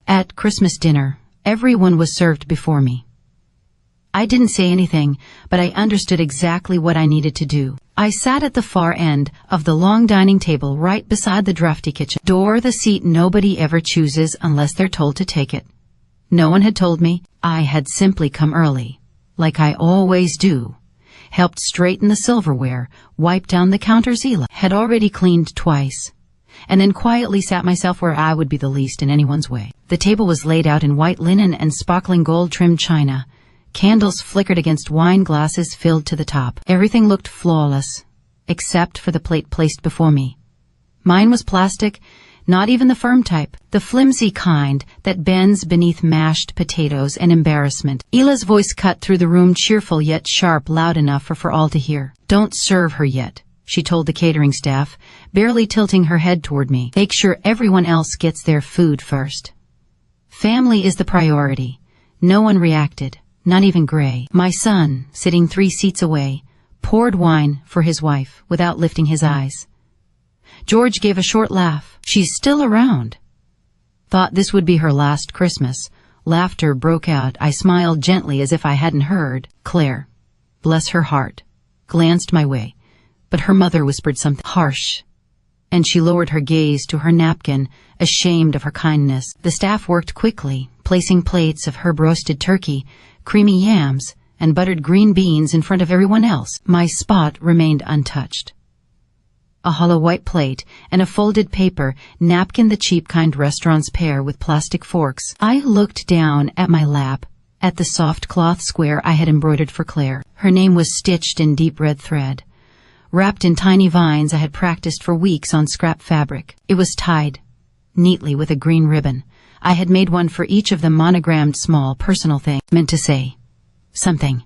At Christmas dinner, everyone was served before me. I didn't say anything, but I understood exactly what I needed to do. I sat at the far end of the long dining table right beside the drafty kitchen door, the seat nobody ever chooses unless they're told to take it. No one had told me. I had simply come early, like I always do, helped straighten the silverware, wiped down the counters Ela had already cleaned twice, and then quietly sat myself where I would be the least in anyone's way. The table was laid out in white linen and sparkling gold-trimmed china. Candles flickered against wine glasses filled to the top. Everything looked flawless, except for the plate placed before me. Mine was plastic, not even the firm type, the flimsy kind that bends beneath mashed potatoes and embarrassment. Ela's voice cut through the room, cheerful yet sharp, loud enough for all to hear. "Don't serve her yet," she told the catering staff, barely tilting her head toward me. "Make sure everyone else gets their food first. Family is the priority." No one reacted. Not even Gray. My son, sitting 3 seats away, poured wine for his wife without lifting his eyes. George gave a short laugh. "She's still around." Thought this would be her last Christmas. Laughter broke out. I smiled gently as if I hadn't heard. Claire, bless her heart, glanced my way, but her mother whispered something harsh, and she lowered her gaze to her napkin, ashamed of her kindness. The staff worked quickly, placing plates of herb-roasted turkey, creamy yams, and buttered green beans in front of everyone else. My spot remained untouched. A hollow white plate and a folded paper napkin, the cheap kind restaurants pair with plastic forks. I looked down at my lap, at the soft cloth square I had embroidered for Claire. Her name was stitched in deep red thread, wrapped in tiny vines I had practiced for weeks on scrap fabric. It was tied neatly with a green ribbon. I had made one for each of them, monogrammed, small, personal thing, meant to say something.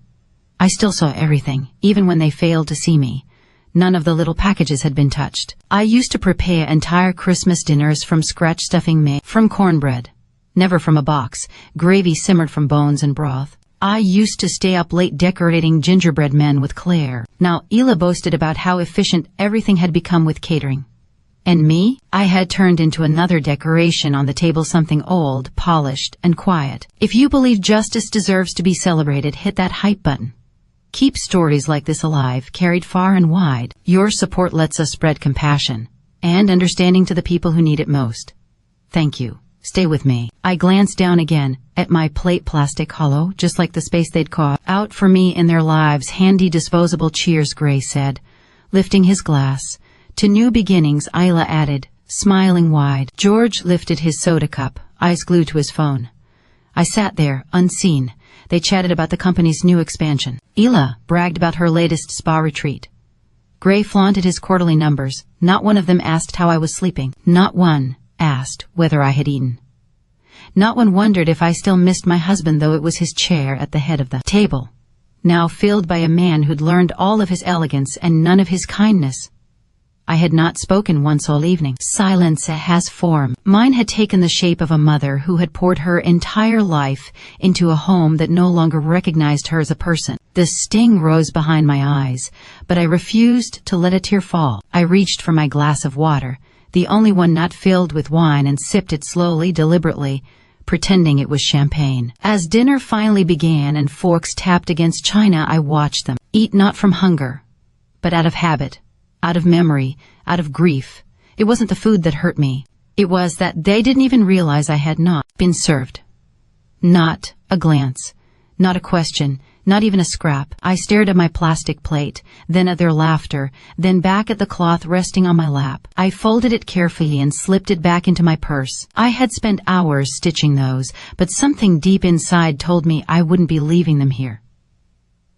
I still saw everything, even when they failed to see me. None of the little packages had been touched. I used to prepare entire Christmas dinners from scratch, stuffing made from cornbread, never from a box, gravy simmered from bones and broth. I used to stay up late decorating gingerbread men with Claire. Now Ela boasted about how efficient everything had become with catering. And me? I had turned into another decoration on the table, something old, polished, and quiet. If you believe justice deserves to be celebrated, hit that hype button. Keep stories like this alive, carried far and wide. Your support lets us spread compassion and understanding to the people who need it most. Thank you. Stay with me. I glanced down again at my plate, plastic, hollow, just like the space they'd carved out for me in their lives. Handy, disposable. Cheers, Gray said, lifting his glass. To new beginnings, Isla added, smiling wide. George lifted his soda cup, eyes glued to his phone. I sat there, unseen. They chatted about the company's new expansion. Ela bragged about her latest spa retreat. Gray flaunted his quarterly numbers. Not one of them asked how I was sleeping. Not one asked whether I had eaten. Not one wondered if I still missed my husband, though it was his chair at the head of the table, now filled by a man who'd learned all of his elegance and none of his kindness. I had not spoken once all evening. Silence has form. Mine had taken the shape of a mother who had poured her entire life into a home that no longer recognized her as a person. The sting rose behind my eyes, but I refused to let a tear fall. I reached for my glass of water, the only one not filled with wine, and sipped it slowly, deliberately, pretending it was champagne. As dinner finally began and forks tapped against china, I watched them eat, not from hunger, but out of habit. Out of memory, out of grief. It wasn't the food that hurt me. It was that they didn't even realize I had not been served. Not a glance, not a question, not even a scrap. I stared at my plastic plate, then at their laughter, then back at the cloth resting on my lap. I folded it carefully and slipped it back into my purse. I had spent hours stitching those, but something deep inside told me I wouldn't be leaving them here.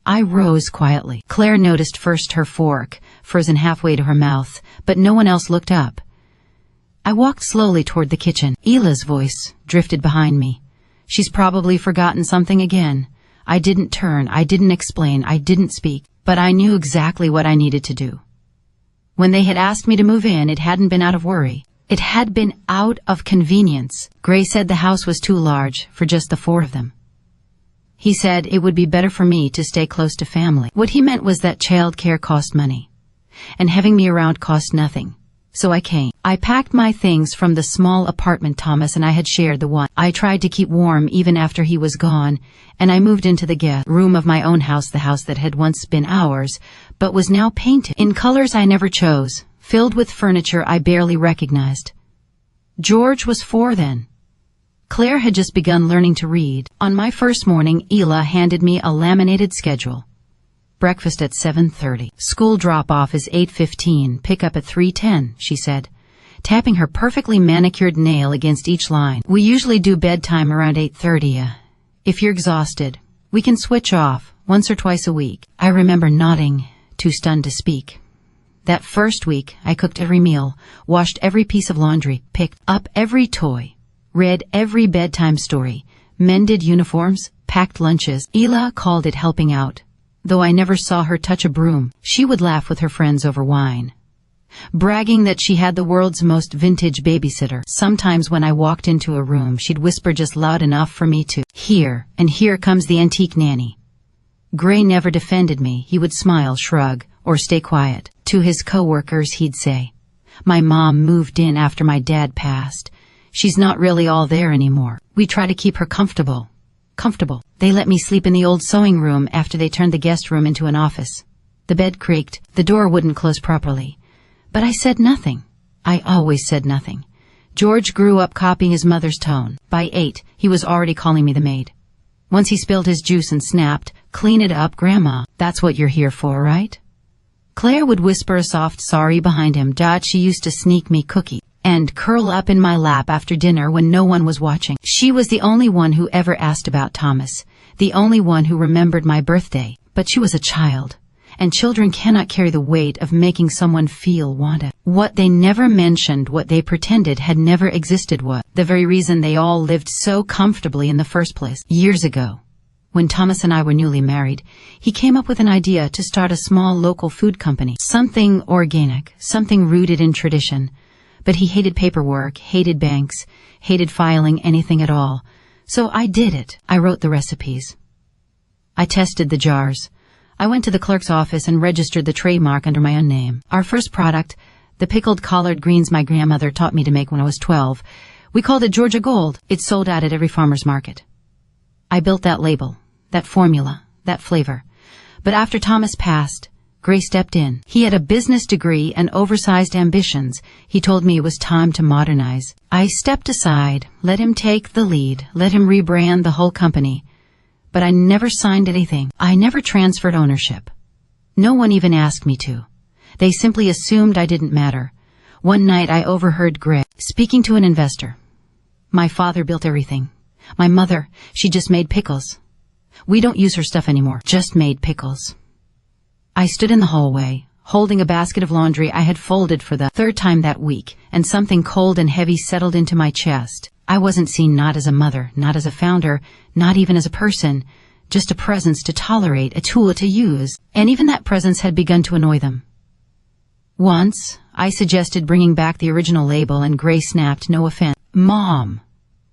I rose quietly. Claire noticed first, her fork frozen halfway to her mouth, but no one else looked up. I walked slowly toward the kitchen. Ela's voice drifted behind me. She's probably forgotten something again. I didn't turn, I didn't explain, I didn't speak, but I knew exactly what I needed to do. When they had asked me to move in, it hadn't been out of worry. It had been out of convenience. Gray said the house was too large for just the 4 of them. He said it would be better for me to stay close to family. What he meant was that child care cost money, and having me around cost nothing. So I came. I packed my things from the small apartment Thomas and I had shared, the one I tried to keep warm even after he was gone, and I moved into the guest room of my own house, the house that had once been ours, but was now painted in colors I never chose, filled with furniture I barely recognized. George was 4 then. Claire had just begun learning to read. On my first morning, Ela handed me a laminated schedule. Breakfast at 7:30. School drop-off is 8:15. Pick up at 3:10, she said, tapping her perfectly manicured nail against each line. We usually do bedtime around 8:30. If you're exhausted, we can switch off once or twice a week. I remember nodding, too stunned to speak. That first week, I cooked every meal, washed every piece of laundry, picked up every toy, read every bedtime story, mended uniforms, packed lunches. Ela called it helping out. Though I never saw her touch a broom, she would laugh with her friends over wine, bragging that she had the world's most vintage babysitter. Sometimes when I walked into a room, she'd whisper just loud enough for me to hear, and here comes the antique nanny. Gray never defended me. He would smile, shrug, or stay quiet. To his co-workers he'd say, "My mom moved in after my dad passed. She's not really all there anymore. We try to keep her comfortable. They let me sleep in the old sewing room after they turned the guest room into an office. The bed creaked, the door wouldn't close properly. But I said nothing. I always said nothing. George grew up copying his mother's tone. By 8, he was already calling me the maid. Once he spilled his juice and snapped, "Clean it up, Grandma. That's what you're here for, right?" Claire would whisper a soft sorry behind him. She used to sneak me cookies and curl up in my lap after dinner when no one was watching. She was the only one who ever asked about Thomas, the only one who remembered my birthday. But she was a child, and children cannot carry the weight of making someone feel wanted. What they never mentioned, what they pretended had never existed, was the very reason they all lived so comfortably in the first place. Years ago, when Thomas and I were newly married, he came up with an idea to start a small local food company. Something organic, something rooted in tradition. But he hated paperwork, hated banks, hated filing anything at all. So I did it. I wrote the recipes. I tested the jars. I went to the clerk's office and registered the trademark under my own name. Our first product, the pickled collard greens my grandmother taught me to make when I was 12, we called it Georgia Gold. It sold out at every farmer's market. I built that label, that formula, that flavor. But after Thomas passed, Gray stepped in. He had a business degree and oversized ambitions. He told me it was time to modernize. I stepped aside, let him take the lead, let him rebrand the whole company. But I never signed anything. I never transferred ownership. No one even asked me to. They simply assumed I didn't matter. One night I overheard Gray speaking to an investor. "My father built everything. My mother, she just made pickles. We don't use her stuff anymore, just made pickles." I stood in the hallway, holding a basket of laundry I had folded for the 3rd time that week, and something cold and heavy settled into my chest. I wasn't seen, not as a mother, not as a founder, not even as a person, just a presence to tolerate, a tool to use, and even that presence had begun to annoy them. Once, I suggested bringing back the original label, and Gray snapped, "No offense, Mom,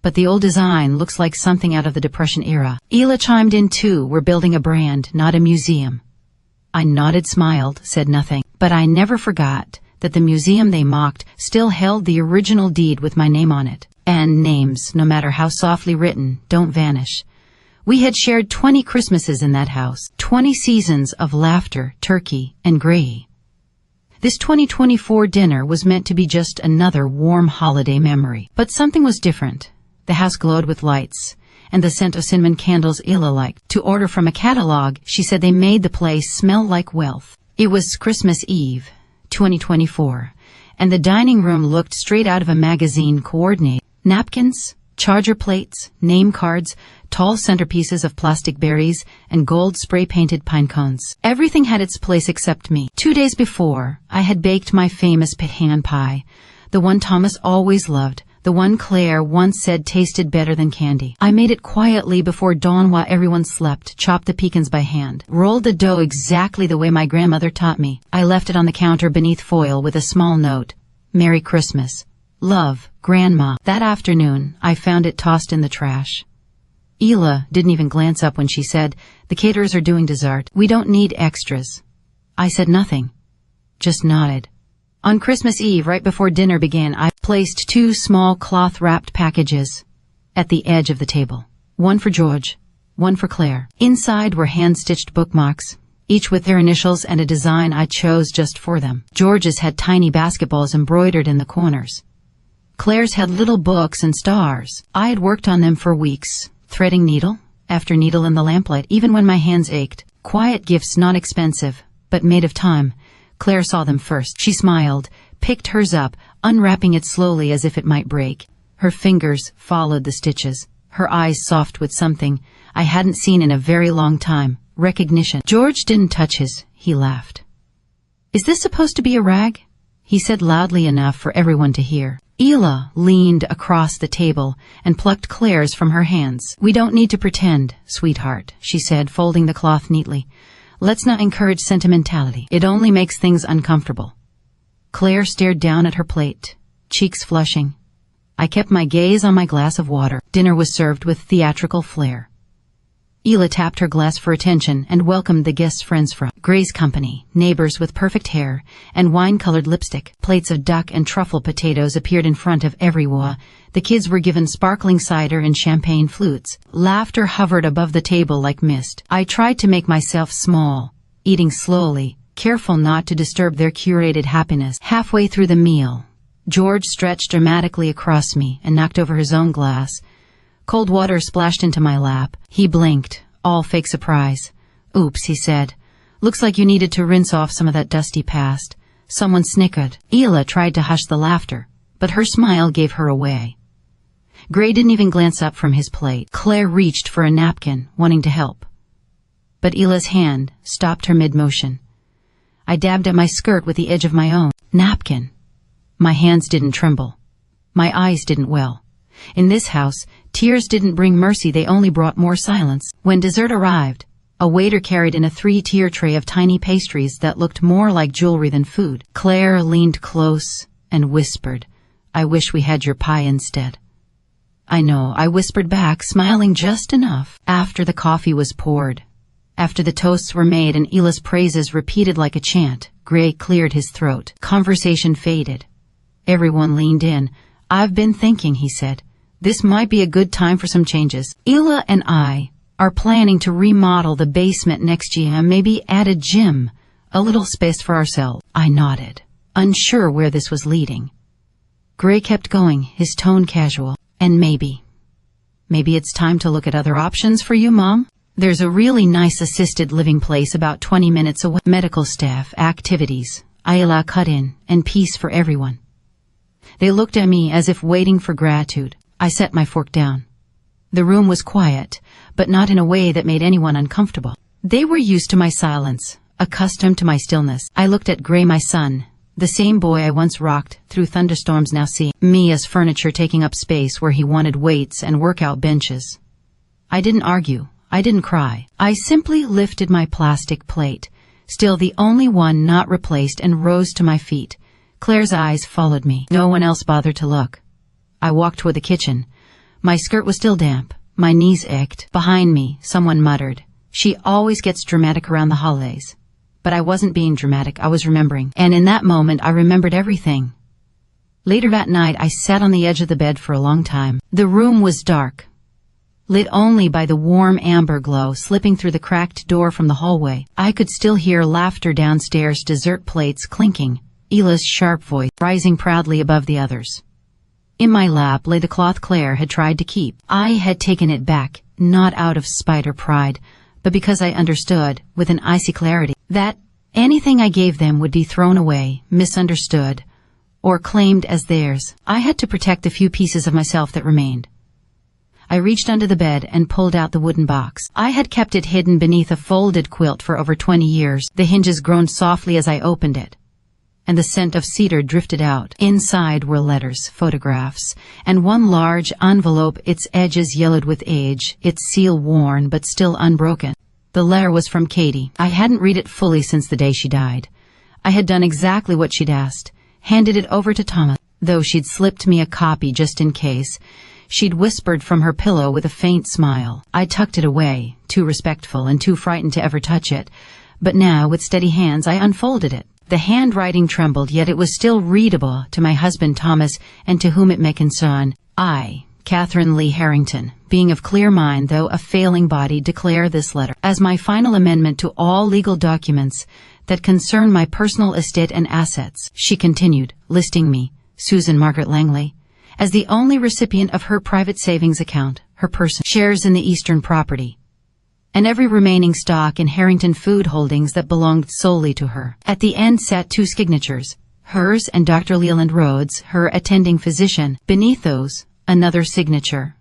but the old design looks like something out of the Depression era." Ela chimed in too. "We're building a brand, not a museum." I nodded, smiled, said nothing. But I never forgot that the museum they mocked still held the original deed with my name on it. And names, no matter how softly written, don't vanish. We had shared 20 Christmases in that house, 20 seasons of laughter, turkey, and gravy. This 2024 dinner was meant to be just another warm holiday memory. But something was different. The house glowed with lights, and the scent of cinnamon candles Ela liked. To order from a catalog, she said they made the place smell like wealth. It was Christmas Eve, 2024, and the dining room looked straight out of a magazine. Coordinate napkins, charger plates, name cards, tall centerpieces of plastic berries, and gold spray-painted pine cones. Everything had its place except me. 2 days before, I had baked my famous pecan pie, the one Thomas always loved, the one Claire once said tasted better than candy. I made it quietly before dawn while everyone slept, chopped the pecans by hand, rolled the dough exactly the way my grandmother taught me. I left it on the counter beneath foil with a small note, "Merry Christmas. Love, Grandma." That afternoon, I found it tossed in the trash. Ela didn't even glance up when she said, "The caterers are doing dessert. We don't need extras." I said nothing, just nodded. On Christmas Eve, right before dinner began, I placed 2 small cloth-wrapped packages at the edge of the table. One for George, one for Claire. Inside were hand-stitched bookmarks, each with their initials and a design I chose just for them. George's had tiny basketballs embroidered in the corners. Claire's had little books and stars. I had worked on them for weeks, threading needle after needle in the lamplight, even when my hands ached. Quiet gifts, not expensive, but made of time. Claire saw them first. She smiled, picked hers up, unwrapping it slowly as if it might break. Her fingers followed the stitches, her eyes soft with something I hadn't seen in a very long time. Recognition. George didn't touch his. He laughed. "Is this supposed to be a rag?" he said loudly enough for everyone to hear. Ela leaned across the table and plucked Claire's from her hands. "We don't need to pretend, sweetheart," she said, folding the cloth neatly. "Let's not encourage sentimentality. It only makes things uncomfortable." Claire stared down at her plate, cheeks flushing. I kept my gaze on my glass of water. Dinner was served with theatrical flair. Ela tapped her glass for attention and welcomed the guests' friends from Gray's company, neighbors with perfect hair and wine-colored lipstick. Plates of duck and truffle potatoes appeared in front of everyone. The kids were given sparkling cider and champagne flutes. Laughter hovered above the table like mist. I tried to make myself small, eating slowly, careful not to disturb their curated happiness. Halfway through the meal, George stretched dramatically across me and knocked over his own glass. Cold water splashed into my lap. He blinked, all fake surprise. "Oops," he said. "Looks like you needed to rinse off some of that dusty past." Someone snickered. Ela tried to hush the laughter, but her smile gave her away. Gray didn't even glance up from his plate. Claire reached for a napkin, wanting to help. But Ela's hand stopped her mid-motion. I dabbed at my skirt with the edge of my own napkin. My hands didn't tremble. My eyes didn't well. In this house, tears didn't bring mercy, they only brought more silence. When dessert arrived, a waiter carried in a 3-tier tray of tiny pastries that looked more like jewelry than food. Claire leaned close and whispered, "I wish we had your pie instead." "I know," I whispered back, smiling just enough. After the coffee was poured, after the toasts were made and Ela's praises repeated like a chant, Gray cleared his throat. Conversation faded. Everyone leaned in. "I've been thinking," he said. "This might be a good time for some changes. Ela and I are planning to remodel the basement next year and maybe add a gym, a little space for ourselves." I nodded, unsure where this was leading. Gray kept going, his tone casual. "And maybe it's time to look at other options for you, Mom. There's a really nice assisted living place about 20 minutes away. Medical staff, activities, I allow cut-in, and peace for everyone." They looked at me as if waiting for gratitude. I set my fork down. The room was quiet, but not in a way that made anyone uncomfortable. They were used to my silence, accustomed to my stillness. I looked at Gray, my son, the same boy I once rocked through thunderstorms, now see me as furniture taking up space where he wanted weights and workout benches. I didn't argue. I didn't cry. I simply lifted my plastic plate, still the only one not replaced, and rose to my feet. Claire's eyes followed me. No one else bothered to look. I walked toward the kitchen. My skirt was still damp. My knees ached. Behind me, someone muttered, "She always gets dramatic around the holidays." But I wasn't being dramatic, I was remembering. And in that moment, I remembered everything. Later that night, I sat on the edge of the bed for a long time. The room was dark, lit only by the warm amber glow slipping through the cracked door from the hallway. I could still hear laughter downstairs, dessert plates clinking, Ela's sharp voice rising proudly above the others. In my lap lay the cloth Claire had tried to keep. I had taken it back, not out of spite or pride, but because I understood, with an icy clarity, that anything I gave them would be thrown away, misunderstood, or claimed as theirs. I had to protect the few pieces of myself that remained. I reached under the bed and pulled out the wooden box. I had kept it hidden beneath a folded quilt for over 20 years. The hinges groaned softly as I opened it, and the scent of cedar drifted out. Inside were letters, photographs, and one large envelope, its edges yellowed with age, its seal worn but still unbroken. The letter was from Katie. I hadn't read it fully since the day she died. I had done exactly what she'd asked, handed it over to Thomas. Though she'd slipped me a copy just in case, she'd whispered from her pillow with a faint smile. I tucked it away, too respectful and too frightened to ever touch it. But now, with steady hands, I unfolded it. The handwriting trembled, yet it was still readable to my husband Thomas and to whom it may concern. I, Catherine Lee Harrington, being of clear mind though a failing body, declare this letter as my final amendment to all legal documents that concern my personal estate and assets, she continued, listing me, Susan Margaret Langley, as the only recipient of her private savings account, her person, shares in the Eastern property, and every remaining stock in Harrington Food Holdings that belonged solely to her. At the end sat 2 signatures, hers and Dr. Leland Rhodes, her attending physician. Beneath those, another signature,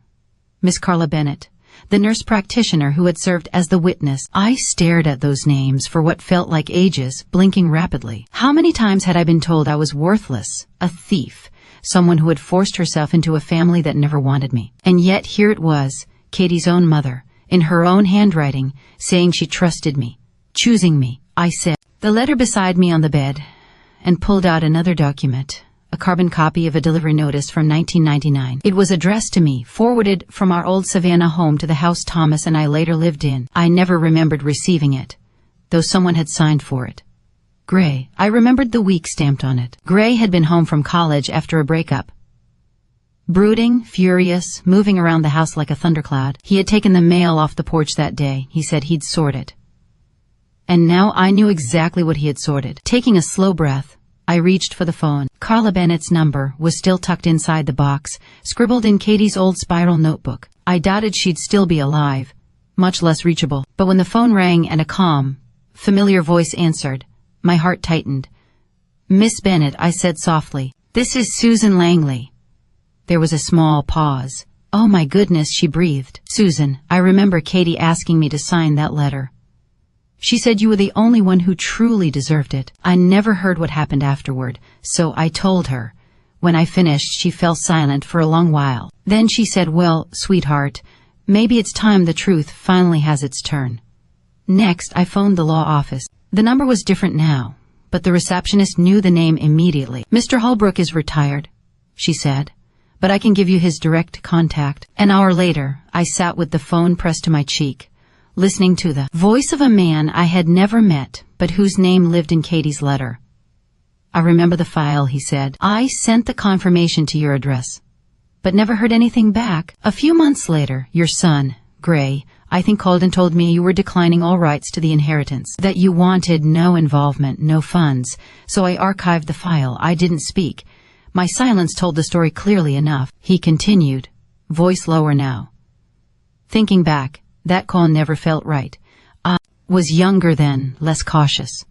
Miss Carla Bennett, the nurse practitioner who had served as the witness. I stared at those names for what felt like ages, blinking rapidly. How many times had I been told I was worthless, a thief, someone who had forced herself into a family that never wanted me? And yet here it was, Katie's own mother, in her own handwriting, saying she trusted me, choosing me. I said the letter beside me on the bed, and pulled out another document, a carbon copy of a delivery notice from 1999. It was addressed to me, forwarded from our old Savannah home to the house Thomas and I later lived in. I never remembered receiving it, though someone had signed for it. Gray. I remembered the week stamped on it. Gray had been home from college after a breakup. Brooding, furious, moving around the house like a thundercloud. He had taken the mail off the porch that day. He said he'd sort it. And now I knew exactly what he had sorted. Taking a slow breath, I reached for the phone. Carla Bennett's number was still tucked inside the box, scribbled in Katie's old spiral notebook. I doubted she'd still be alive, much less reachable. But when the phone rang and a calm, familiar voice answered, my heart tightened. Miss Bennett, I said softly. This is Susan Langley. There was a small pause. Oh my goodness, she breathed. Susan, I remember Katie asking me to sign that letter. She said you were the only one who truly deserved it. I never heard what happened afterward, so I told her. When I finished, she fell silent for a long while. Then she said, well, sweetheart, maybe it's time the truth finally has its turn. Next, I phoned the law office. The number was different now, but the receptionist knew the name immediately. Mr. Holbrook is retired, she said, but I can give you his direct contact. An hour later, I sat with the phone pressed to my cheek, listening to the voice of a man I had never met, but whose name lived in Katie's letter. I remember the file, he said. I sent the confirmation to your address, but never heard anything back. A few months later, your son, Gray, I think called and told me you were declining all rights to the inheritance, that you wanted no involvement, no funds, so I archived the file. I didn't speak. My silence told the story clearly enough. He continued, voice lower now. Thinking back, that call never felt right. I was younger then, less cautious.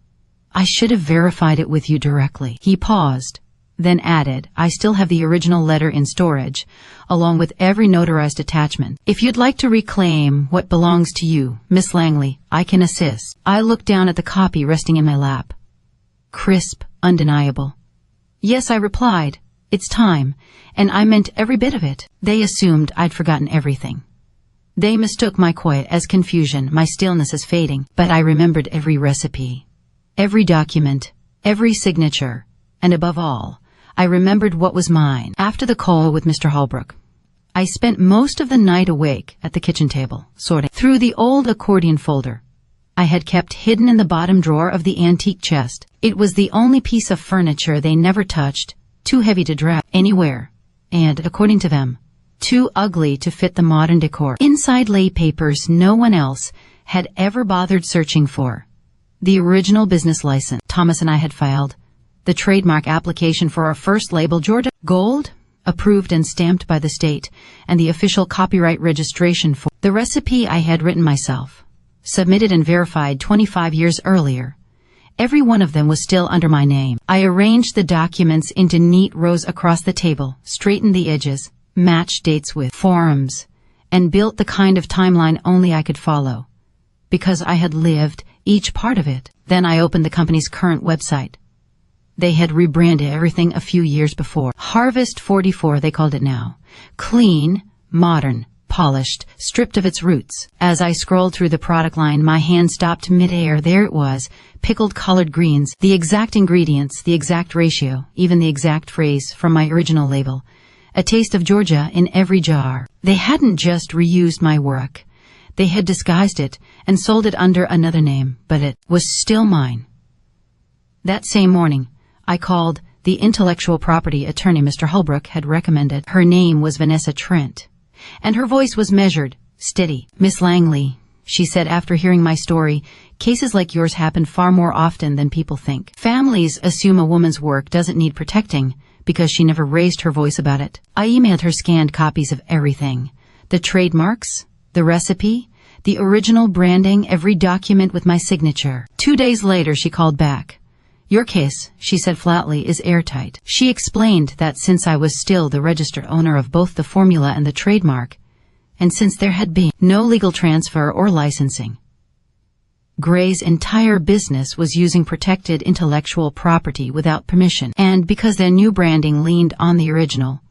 I should have verified it with you directly. He paused, then added, I still have the original letter in storage, along with every notarized attachment. If you'd like to reclaim what belongs to you, Miss Langley, I can assist. I looked down at the copy resting in my lap. Crisp, undeniable. Yes, I replied, it's time, and I meant every bit of it. They assumed I'd forgotten everything. They mistook my quiet as confusion, my stillness as fading, but I remembered every recipe, every document, every signature, and above all, I remembered what was mine. After the call with Mr. Holbrook, I spent most of the night awake at the kitchen table, sorting through the old accordion folder I had kept hidden in the bottom drawer of the antique chest. It was the only piece of furniture they never touched, too heavy to drag anywhere, and, according to them, too ugly to fit the modern decor. Inside lay papers no one else had ever bothered searching for. The original business license Thomas and I had filed, the trademark application for our first label, Georgia Gold, approved and stamped by the state, and the official copyright registration for the recipe I had written myself, submitted and verified 25 years earlier. Every one of them was still under my name. I arranged the documents into neat rows across the table, straightened the edges, matched dates with forms, and built the kind of timeline only I could follow, because I had lived each part of it. Then I opened the company's current website. They had rebranded everything a few years before. Harvest 44, they called it now. Clean, modern, polished, stripped of its roots. As I scrolled through the product line, my hand stopped midair. There it was, pickled collard greens, the exact ingredients, the exact ratio, even the exact phrase from my original label. A taste of Georgia in every jar. They hadn't just reused my work. They had disguised it and sold it under another name, but it was still mine. That same morning, I called the intellectual property attorney Mr. Holbrook had recommended. Her name was Vanessa Trent, and her voice was measured, steady. "Miss Langley," she said after hearing my story, "cases like yours happen far more often than people think. Families assume a woman's work doesn't need protecting because she never raised her voice about it." I emailed her scanned copies of everything. The trademarks, the recipe, the original branding, every document with my signature. 2 days later, she called back. "Your case," she said flatly, "is airtight." She explained that since I was still the registered owner of both the formula and the trademark, and since there had been no legal transfer or licensing, Gray's entire business was using protected intellectual property without permission, and because their new branding leaned on the original,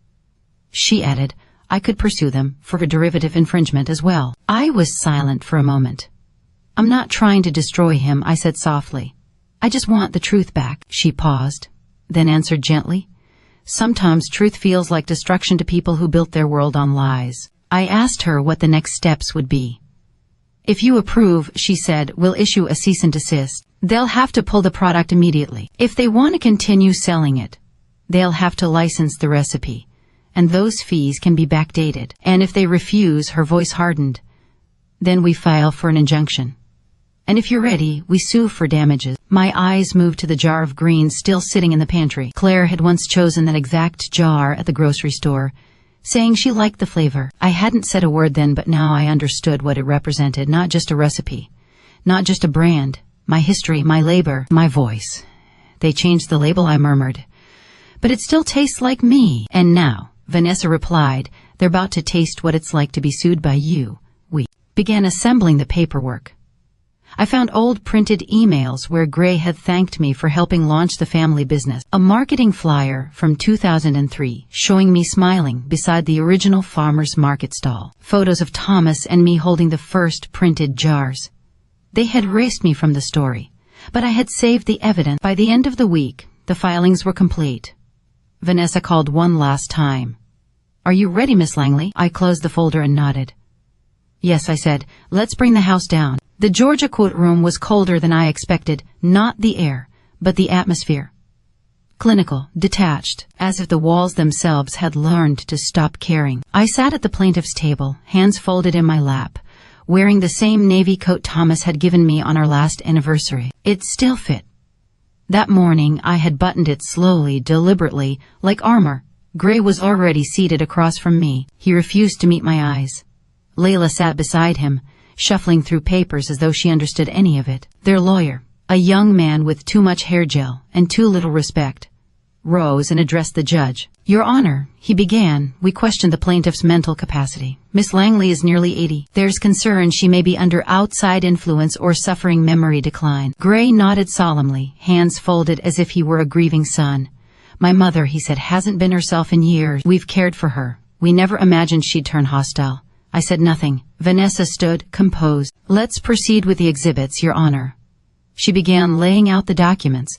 she added, I could pursue them for a derivative infringement as well. I was silent for a moment. "I'm not trying to destroy him," I said softly. "I just want the truth back." She paused, then answered gently, "Sometimes truth feels like destruction to people who built their world on lies." I asked her what the next steps would be. "If you approve," she said, "we'll issue a cease and desist. They'll have to pull the product immediately. If they want to continue selling it, they'll have to license the recipe, and those fees can be backdated. And if they refuse," her voice hardened, "then we file for an injunction. And if you're ready, we sue for damages." My eyes moved to the jar of greens still sitting in the pantry. Claire had once chosen that exact jar at the grocery store, saying she liked the flavor. I hadn't said a word then, but now I understood what it represented. Not just a recipe, not just a brand, my history, my labor, my voice. "They changed the label," I murmured. "But it still tastes like me." "And now," Vanessa replied, "they're about to taste what it's like to be sued by you." We began assembling the paperwork. I found old printed emails where Gray had thanked me for helping launch the family business. A marketing flyer from 2003 showing me smiling beside the original farmer's market stall. Photos of Thomas and me holding the first printed jars. They had erased me from the story, but I had saved the evidence. By the end of the week, the filings were complete. Vanessa called one last time. "Are you ready, Miss Langley?" I closed the folder and nodded. "Yes," I said. "Let's bring the house down." The Georgia courtroom was colder than I expected, not the air, but the atmosphere. Clinical, detached, as if the walls themselves had learned to stop caring. I sat at the plaintiff's table, hands folded in my lap, wearing the same navy coat Thomas had given me on our last anniversary. It still fit. That morning I had buttoned it slowly, deliberately, like armor. Gray was already seated across from me. He refused to meet my eyes. Layla sat beside him, shuffling through papers as though she understood any of it. Their lawyer, a young man with too much hair gel and too little respect, rose and addressed the judge. "Your Honor," he began, "we questioned the plaintiff's mental capacity. Miss Langley is nearly 80. There's concern she may be under outside influence or suffering memory decline." Gray nodded solemnly, hands folded as if he were a grieving son. "My mother," he said, "hasn't been herself in years. We've cared for her. We never imagined she'd turn hostile." I said nothing. Vanessa stood, composed. "Let's proceed with the exhibits, Your Honor." She began laying out the documents.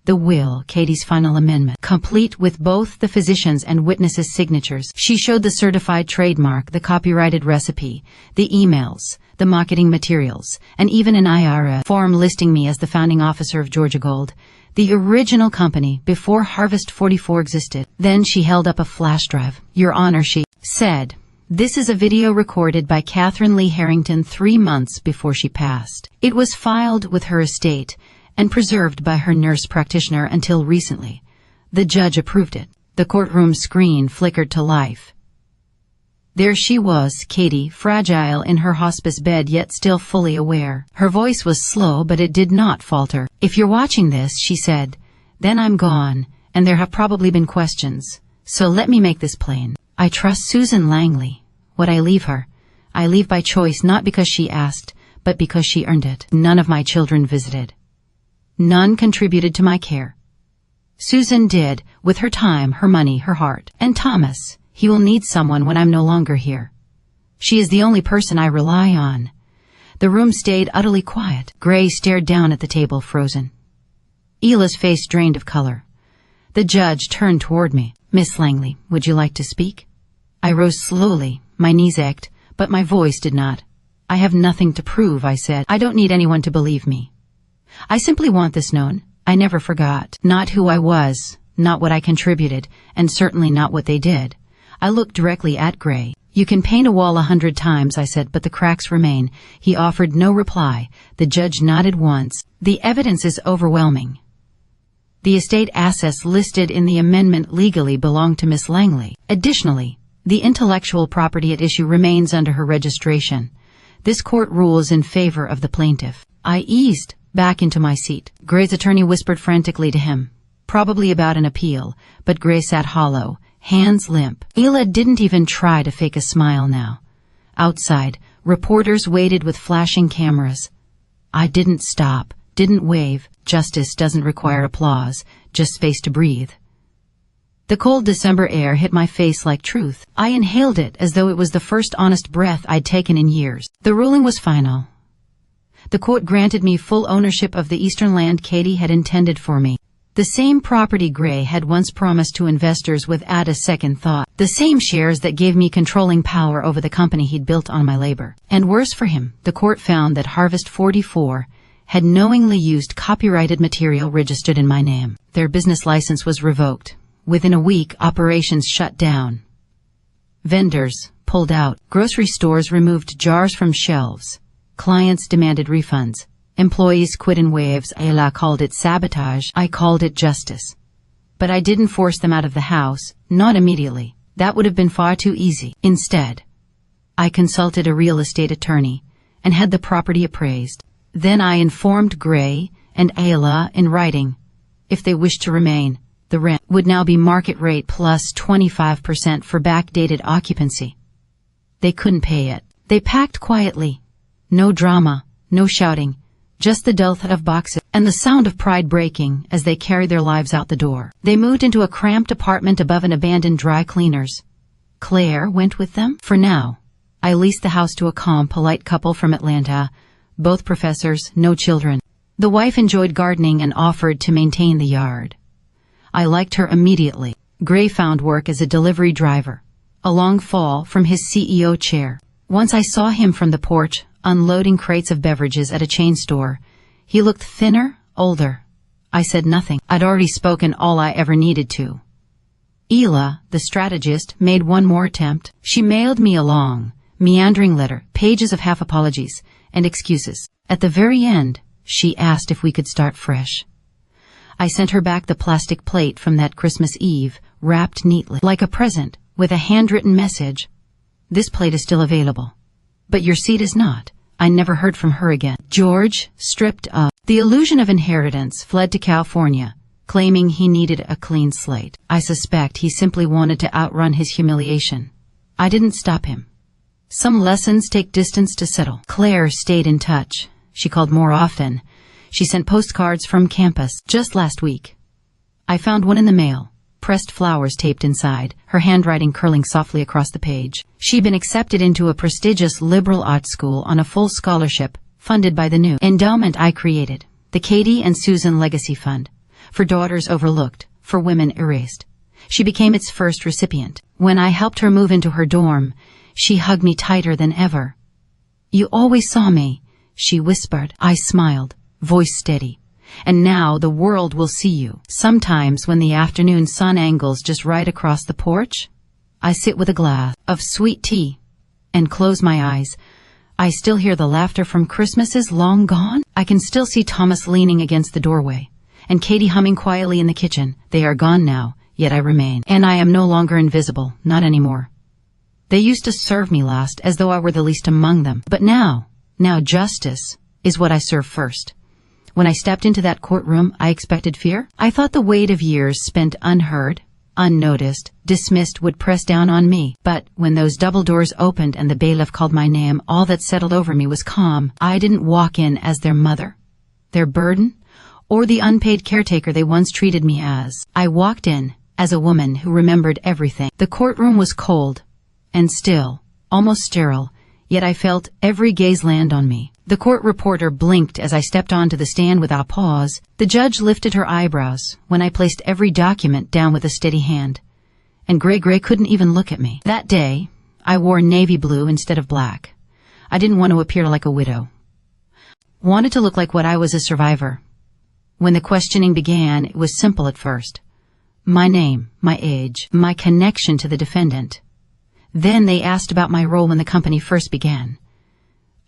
The will, Katie's final amendment, complete with both the physician's and witness's signatures. She showed the certified trademark, the copyrighted recipe, the emails, the marketing materials, and even an IRA form listing me as the founding officer of Georgia Gold, the original company before Harvest 44 existed. Then she held up a flash drive. "Your Honor," she said, "this is a video recorded by Catherine Lee Harrington 3 months before she passed. It was filed with her estate and preserved by her nurse practitioner until recently. The judge approved it." The courtroom screen flickered to life. There she was, Katie, fragile in her hospice bed yet still fully aware. Her voice was slow, but it did not falter. "If you're watching this," she said, "then I'm gone, and there have probably been questions. So let me make this plain. I trust Susan Langley. What I leave her, I leave by choice, not because she asked, but because she earned it. None of my children visited. None contributed to my care. Susan did, with her time, her money, her heart. And Thomas, he will need someone when I'm no longer here. She is the only person I rely on." The room stayed utterly quiet. Gray stared down at the table, frozen. Ela's face drained of color. The judge turned toward me. "Miss Langley, would you like to speak?" I rose slowly, my knees ached, but my voice did not. "I have nothing to prove," I said. "I don't need anyone to believe me. I simply want this known. I never forgot. Not who I was, not what I contributed, and certainly not what they did. I looked directly at Gray. "You can paint a wall 100 times," I said, "but the cracks remain." He offered no reply. The judge nodded once. "The evidence is overwhelming. The estate assets listed in the amendment legally belong to Miss Langley. Additionally, the intellectual property at issue remains under her registration. This court rules in favor of the plaintiff." I eased back into my seat. Gray's attorney whispered frantically to him, probably about an appeal, but Gray sat hollow, hands limp. Ela didn't even try to fake a smile now. Outside, reporters waited with flashing cameras. I didn't stop, didn't wave. Justice doesn't require applause, just space to breathe. The cold December air hit my face like truth. I inhaled it as though it was the first honest breath I'd taken in years. The ruling was final. The court granted me full ownership of the eastern land Katie had intended for me. The same property Gray had once promised to investors without a second thought. The same shares that gave me controlling power over the company he'd built on my labor. And worse for him, the court found that Harvest 44 had knowingly used copyrighted material registered in my name. Their business license was revoked. Within a week, operations shut down. Vendors pulled out. Grocery stores removed jars from shelves. Clients demanded refunds. Employees quit in waves. Ela called it sabotage. I called it justice. But I didn't force them out of the house, not immediately. That would have been far too easy. Instead, I consulted a real estate attorney and had the property appraised. Then I informed Gray and Ela in writing. If they wished to remain, the rent would now be market rate plus 25% for backdated occupancy. They couldn't pay it. They packed quietly. No drama, no shouting, just the dull thud of boxes and the sound of pride breaking as they carried their lives out the door. They moved into a cramped apartment above an abandoned dry cleaners. Claire went with them. For now, I leased the house to a calm, polite couple from Atlanta, both professors, no children. The wife enjoyed gardening and offered to maintain the yard. I liked her immediately. Gray found work as a delivery driver, a long fall from his CEO chair. Once I saw him from the porch, unloading crates of beverages at a chain store. He looked thinner, older. I said nothing. I'd already spoken all I ever needed to. Ela, the strategist, made one more attempt. She mailed me a long, meandering letter, pages of half apologies and excuses. At the very end, she asked if we could start fresh. I sent her back the plastic plate from that Christmas Eve, wrapped neatly, like a present, with a handwritten message. "This plate is still available, but your seat is not." I never heard from her again. George, stripped of the illusion of inheritance, fled to California, claiming he needed a clean slate. I suspect he simply wanted to outrun his humiliation. I didn't stop him. Some lessons take distance to settle. Claire stayed in touch. She called more often. She sent postcards from campus. Just last week, I found one in the mail. Pressed flowers taped inside, her handwriting curling softly across the page. She'd been accepted into a prestigious liberal arts school on a full scholarship, funded by the new endowment I created, the Katie and Susan Legacy Fund, for daughters overlooked, for women erased. She became its first recipient. When I helped her move into her dorm, she hugged me tighter than ever. "You always saw me," she whispered. I smiled, voice steady. "And now the world will see you." Sometimes when the afternoon sun angles just right across the porch, I sit with a glass of sweet tea and close my eyes. I still hear the laughter from Christmases long gone. I can still see Thomas leaning against the doorway and Katie humming quietly in the kitchen. They are gone now, yet I remain. And I am no longer invisible, not anymore. They used to serve me last, as though I were the least among them. But now justice is what I serve first. When I stepped into that courtroom, I expected fear. I thought the weight of years spent unheard, unnoticed, dismissed would press down on me. But when those double doors opened and the bailiff called my name, all that settled over me was calm. I didn't walk in as their mother, their burden, or the unpaid caretaker they once treated me as. I walked in as a woman who remembered everything. The courtroom was cold and still, almost sterile, yet I felt every gaze land on me. The court reporter blinked as I stepped onto the stand without pause. The judge lifted her eyebrows when I placed every document down with a steady hand. And Gray couldn't even look at me. That day, I wore navy blue instead of black. I didn't want to appear like a widow. Wanted to look like what I was, a survivor. When the questioning began, it was simple at first. My name, my age, my connection to the defendant. Then they asked about my role when the company first began.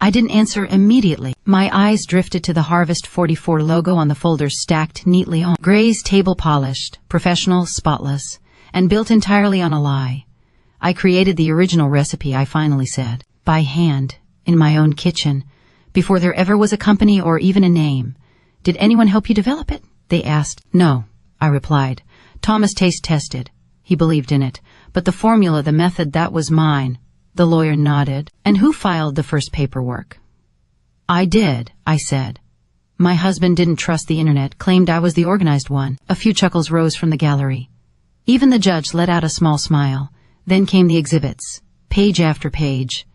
I didn't answer immediately. My eyes drifted to the Harvest 44 logo on the folders stacked neatly on Gray's table, polished, professional, spotless, and built entirely on a lie. I created the original recipe, I finally said, by hand, in my own kitchen, before there ever was a company or even a name. Did anyone help you develop it? They asked. No, I replied. Thomas taste tested. He believed in it. But the formula, the method, that was mine. The lawyer nodded. And who filed the first paperwork? I did, I said. My husband didn't trust the internet, claimed I was the organized one. A few chuckles rose from the gallery. Even the judge let out a small smile. Then came the exhibits, page after page.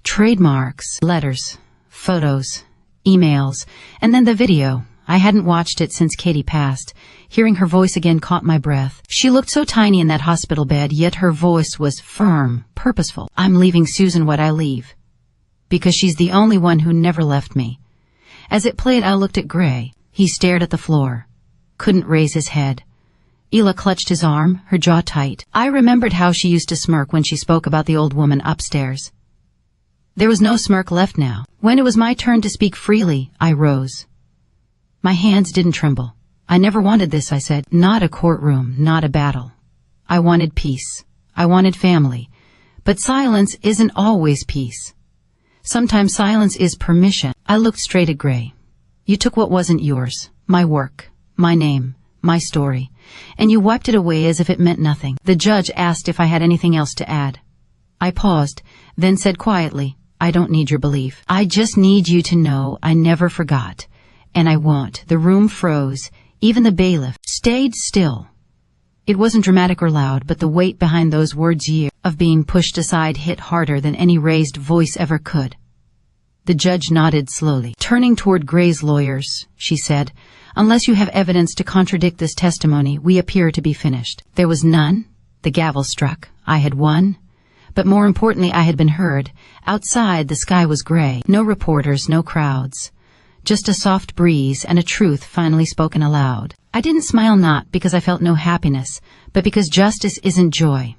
Trademarks, letters, photos, emails, and then the video. I hadn't watched it since Katie passed. Hearing her voice again caught my breath. She looked so tiny in that hospital bed, yet her voice was firm, purposeful. I'm leaving Susan what I leave. Because she's the only one who never left me. As it played, I looked at Gray. He stared at the floor. Couldn't raise his head. Ela clutched his arm, her jaw tight. I remembered how she used to smirk when she spoke about the old woman upstairs. There was no smirk left now. When it was my turn to speak freely, I rose. My hands didn't tremble. I never wanted this, I said. Not a courtroom, not a battle. I wanted peace. I wanted family. But silence isn't always peace. Sometimes silence is permission. I looked straight at Gray. You took what wasn't yours. My work. My name. My story. And you wiped it away as if it meant nothing. The judge asked if I had anything else to add. I paused, then said quietly, I don't need your belief. I just need you to know I never forgot. And I won't. The room froze. Even the bailiff stayed still. It wasn't dramatic or loud, but the weight behind those words, years of being pushed aside, hit harder than any raised voice ever could. The judge nodded slowly. Turning toward Gray's lawyers, she said, Unless you have evidence to contradict this testimony, we appear to be finished. There was none. The gavel struck. I had won. But more importantly, I had been heard. Outside, the sky was gray. No reporters, no crowds. Just a soft breeze and a truth finally spoken aloud. I didn't smile, not because I felt no happiness, but because justice isn't joy.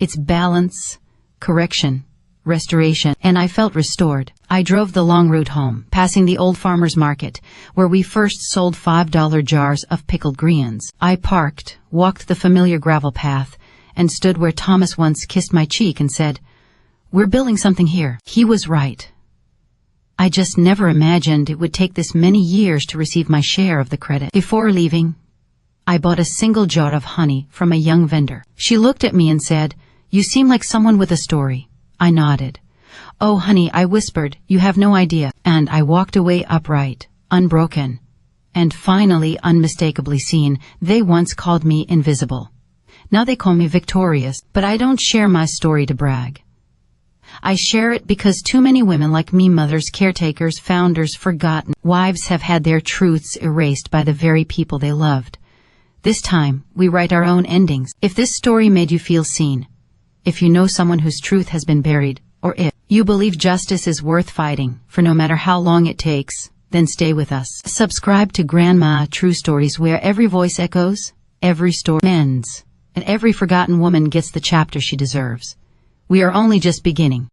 It's balance, correction, restoration, and I felt restored. I drove the long route home, passing the old farmer's market, where we first sold $5 jars of pickled greens. I parked, walked the familiar gravel path, and stood where Thomas once kissed my cheek and said, We're building something here. He was right. I just never imagined it would take this many years to receive my share of the credit. Before leaving, I bought a single jar of honey from a young vendor. She looked at me and said, You seem like someone with a story. I nodded. Oh, honey, I whispered, you have no idea. And I walked away upright, unbroken, and finally unmistakably seen. They once called me invisible. Now they call me victorious, but I don't share my story to brag. I share it because too many women like me, mothers, caretakers, founders, forgotten wives, have had their truths erased by the very people they loved. This time, we write our own endings. If this story made you feel seen, if you know someone whose truth has been buried, or if you believe justice is worth fighting for no matter how long it takes, then stay with us. Subscribe to Grandma True Stories, where every voice echoes, every story mends, and every forgotten woman gets the chapter she deserves. We are only just beginning.